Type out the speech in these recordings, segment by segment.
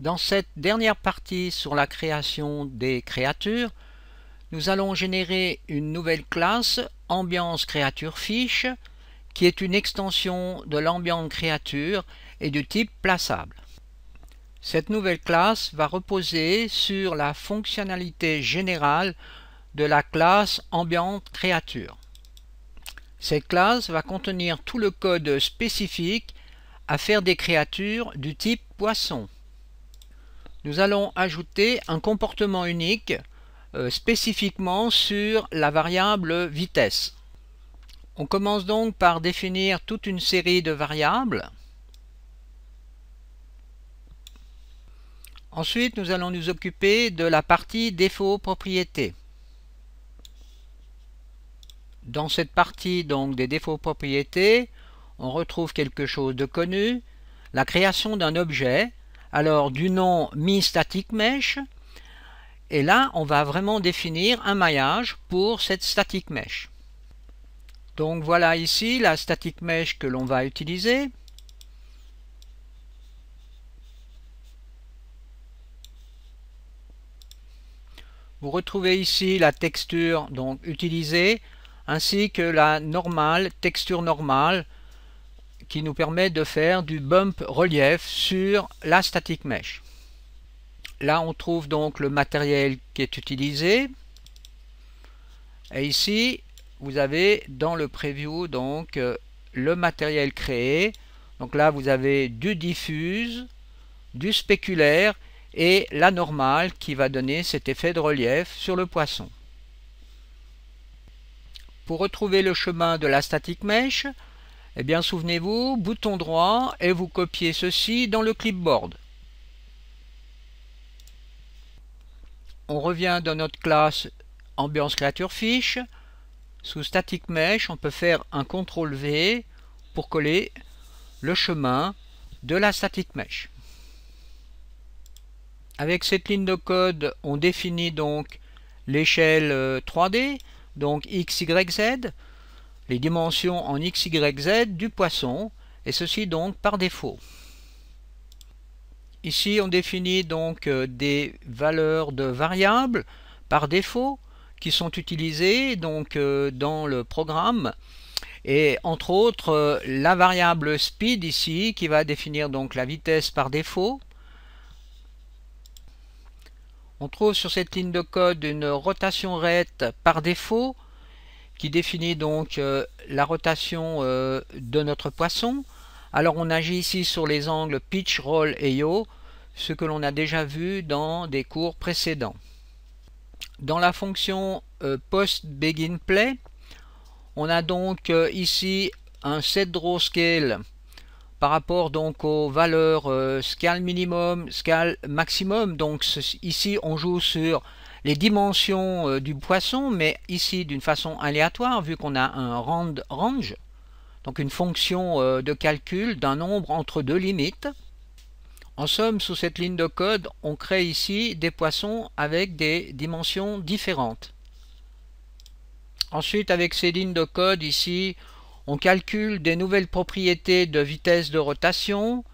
Dans cette dernière partie sur la création des créatures, nous allons générer une nouvelle classe Ambiance Creature Fiche qui est une extension de l'Ambient Creature et du type plaçable. Cette nouvelle classe va reposer sur la fonctionnalité générale de la classe Ambient Creature. Cette classe va contenir tout le code spécifique à faire des créatures du type poisson. Nous allons ajouter un comportement unique spécifiquement sur la variable vitesse. On commence donc par définir toute une série de variables. Ensuite, nous allons nous occuper de la partie défaut propriétés. Dans cette partie donc des défauts propriétés, on retrouve quelque chose de connu, la création d'un objet, alors du nom MiStaticMesh, et là on va vraiment définir un maillage pour cette static mesh. Donc voilà ici la static mesh que l'on va utiliser. Vous retrouvez ici la texture donc utilisée, ainsi que la texture normale, qui nous permet de faire du bump relief sur la static mesh. Là on trouve donc le matériel qui est utilisé, et ici vous avez dans le preview donc le matériel créé. Donc là vous avez du diffuse, du spéculaire et la normale qui va donner cet effet de relief sur le poisson. Pour retrouver le chemin de la static mesh, eh bien souvenez-vous, bouton droit et vous copiez ceci dans le clipboard. On revient dans notre classe Ambiance Creature Fiche. Sous static mesh, on peut faire un CTRL V pour coller le chemin de la static mesh. Avec cette ligne de code, on définit donc l'échelle 3D, donc X, Y, Z, les dimensions en X, Y, Z du poisson, et ceci donc par défaut. Ici, on définit donc des valeurs de variables par défaut qui sont utilisées donc dans le programme, et entre autres la variable speed ici qui va définir donc la vitesse par défaut. On trouve sur cette ligne de code une rotation rate par défaut qui définit donc la rotation de notre poisson. Alors on agit ici sur les angles pitch, roll et yaw, ce que l'on a déjà vu dans des cours précédents. Dans la fonction post-begin-play, on a donc ici un setDrawScale par rapport donc aux valeurs scale minimum, scale maximum. Donc ici on joue sur les dimensions du poisson, mais ici d'une façon aléatoire vu qu'on a un range, donc une fonction de calcul d'un nombre entre deux limites. En somme, sous cette ligne de code, on crée ici des poissons avec des dimensions différentes. Ensuite, avec ces lignes de code ici, on calcule des nouvelles propriétés de vitesse de rotation,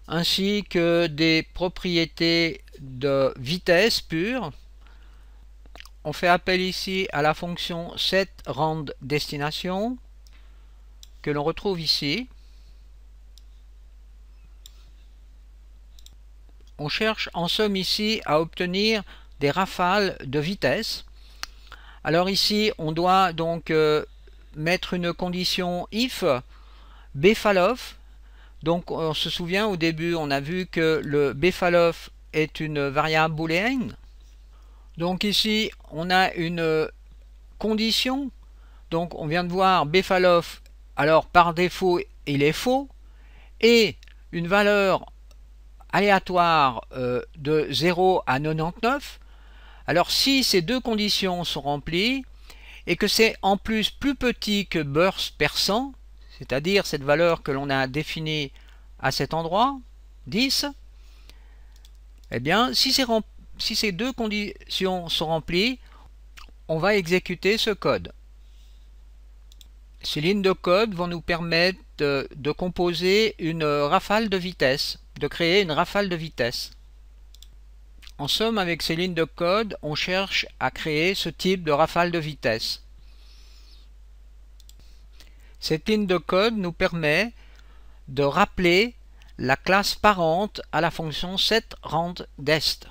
ainsi que des propriétés de vitesse pure. On fait appel ici à la fonction setRandDestination, que l'on retrouve ici. On cherche en somme ici à obtenir des rafales de vitesse. Alors ici, on doit donc mettre une condition if bfallof. Donc on se souvient au début, on a vu que le bfallof est une variable booléenne. Donc ici, on a une condition. Donc on vient de voir bfallof, alors par défaut, il est faux. Et une valeur aléatoire de 0 à 99. Alors si ces deux conditions sont remplies et que c'est en plus plus petit que burst/100, c'est-à-dire cette valeur que l'on a définie à cet endroit, 10, eh bien si ces deux conditions sont remplies, on va exécuter ce code. Ces lignes de code vont nous permettre de composer une rafale de vitesse, de créer une rafale de vitesse. En somme, avec ces lignes de code, on cherche à créer ce type de rafale de vitesse. Cette ligne de code nous permet de rappeler la classe parente à la fonction setRandTest.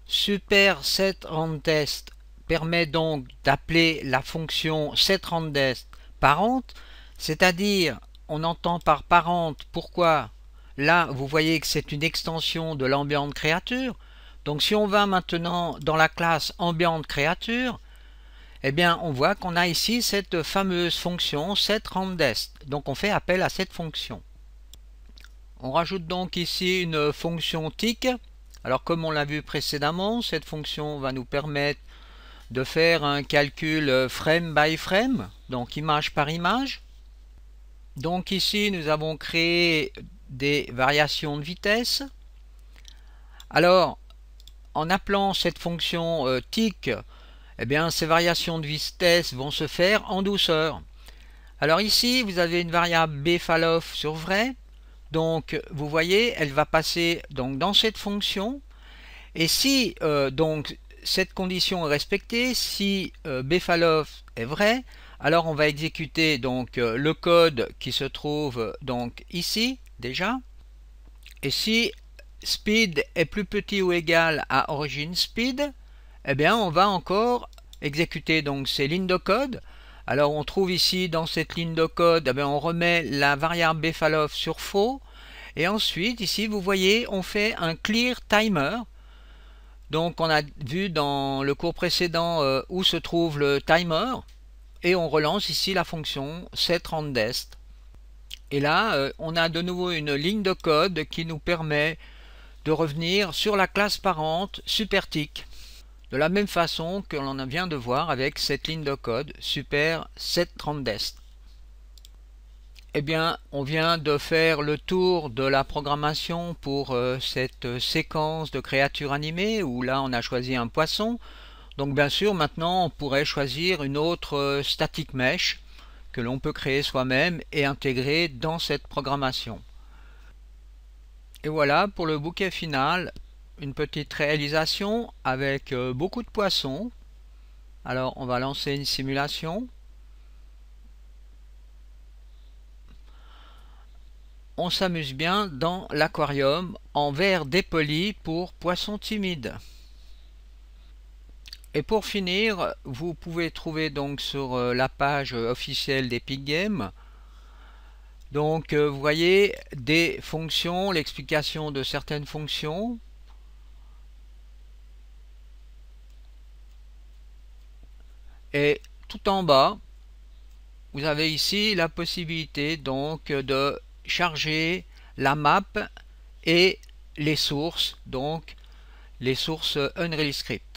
Super setRandTest permet donc d'appeler la fonction setRandTest parente, c'est-à-dire on entend par parente pourquoi là vous voyez que c'est une extension de l'ambient créature. Donc si on va maintenant dans la classe ambient créature, eh bien on voit qu'on a ici cette fameuse fonction setRandTest. Donc on fait appel à cette fonction. On rajoute donc ici une fonction tick. Alors comme on l'a vu précédemment, cette fonction va nous permettre de faire un calcul frame by frame, donc image par image. Donc ici nous avons créé des variations de vitesse. Alors en appelant cette fonction tick, eh bien ces variations de vitesse vont se faire en douceur. Alors ici vous avez une variable bfallof sur vrai. Donc vous voyez, elle va passer donc dans cette fonction, et si donc cette condition est respectée, si bfallof est vrai, alors on va exécuter donc le code qui se trouve donc ici déjà, et si speed est plus petit ou égal à origin speed, eh bien on va encore exécuter donc ces lignes de code. Alors on trouve ici dans cette ligne de code, eh bien, on remet la variable bfallof sur faux, et ensuite ici vous voyez on fait un clear timer. Donc on a vu dans le cours précédent où se trouve le timer, et on relance ici la fonction setRandTest. Et là on a de nouveau une ligne de code qui nous permet de revenir sur la classe parente supertick, de la même façon que l'on vient de voir avec cette ligne de code super setRandTest. Eh bien, on vient de faire le tour de la programmation pour cette séquence de créatures animées où là on a choisi un poisson. Donc bien sûr maintenant on pourrait choisir une autre static mesh que l'on peut créer soi-même et intégrer dans cette programmation. Et voilà pour le bouquet final, une petite réalisation avec beaucoup de poissons. Alors on va lancer une simulation. On s'amuse bien dans l'aquarium en verre dépoli pour poissons timides. Et pour finir, vous pouvez trouver donc sur la page officielle d'Epic Games, donc vous voyez des fonctions, l'explication de certaines fonctions. Et tout en bas, vous avez ici la possibilité donc de charger la map et les sources, donc les sources Unreal Script.